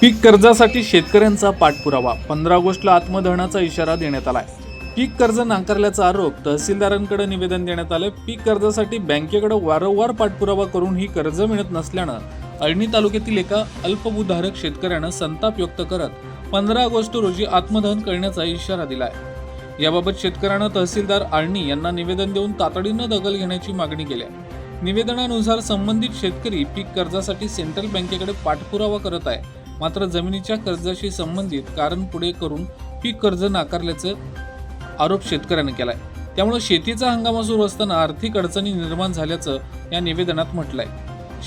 पीक कर्जासाठी शेतकऱ्यांचा पाठपुरावा 15 ऑगस्टला आत्मदहनाचा इशारा देण्यात आलाय। पीक कर्ज नाकारल्याचा आरोप तहसीलदारांकडे निवेदन देण्यात आले। पीक कर्जासाठी बँकेकडे वारंवार पाठपुरावा करून ही कर्ज मिळत नसल्यानं अळणी तालुक्यातील एका अल्पभूधारक शेतकऱ्यानं संताप व्यक्त करत 15 ऑगस्ट रोजी आत्मदहन करण्याचा इशारा दिलाय। याबाबत शेतकऱ्यानं तहसीलदार अळणी यांना निवेदन देऊन तातडीनं दखल घेण्याची मागणी केली आहे। निवेदनानुसार संबंधित शेतकरी पीक कर्जासाठी सेंट्रल बँकेकडे पाठपुरावा करत आहे, मात्र जमिनीच्या कर्जाशी संबंधित कारण पुढे करून पीक कर्ज नाकारल्याचा आरोप शेतकऱ्याने केलाय। त्यामुळे शेतीचा हंगाम सुरू असताना आर्थिक अडचणी निर्माण झाल्याचं या निवेदनात म्हटलंय।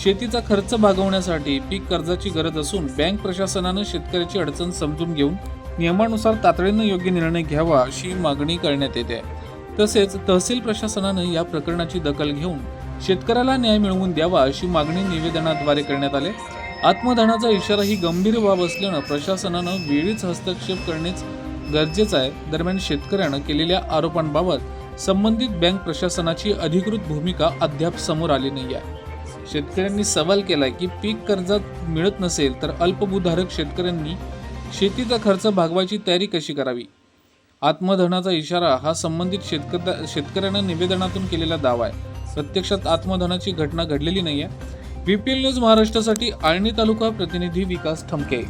शेतीचा खर्च भागवण्यासाठी पीक कर्जाची गरज असून बँक प्रशासनानं शेतकऱ्याची अडचण समजून घेऊन नियमानुसार तातडीनं योग्य निर्णय घ्यावा अशी मागणी करण्यात येते। तसेच तहसील प्रशासनानं या प्रकरणाची दखल घेऊन शेतकऱ्याला न्याय मिळवून द्यावा अशी मागणी निवेदनाद्वारे करण्यात आले। आत्मदहनाचा इशारा ही गंभीर बाब असल्यानं प्रशासनानं वेळीच हस्तक्षेप करणेच गरजेचं आहे। दरम्यान शेतकऱ्यानं केलेल्या आरोपांबाबत संबंधित बँक प्रशासनाची अधिकृत भूमिका अद्याप समोर आली नाही आहे। शेतकऱ्यांनी सवाल केलाय की पीक कर्ज मिळत नसेल तर अल्पभूधारक शेतकऱ्यांनी शेतीचा खर्च भागवायची तयारी कशी करावी। आत्मदहनाचा इशारा हा संबंधित शेतकऱ्यानं निवेदनातून केलेला दावा आहे। प्रत्यक्षात आत्मदहनाची घटना घडलेली नाहीये। VPL न्यूज महाराष्ट्रासाठी अळणी तालुका प्रतिनिधी विकास ठमके।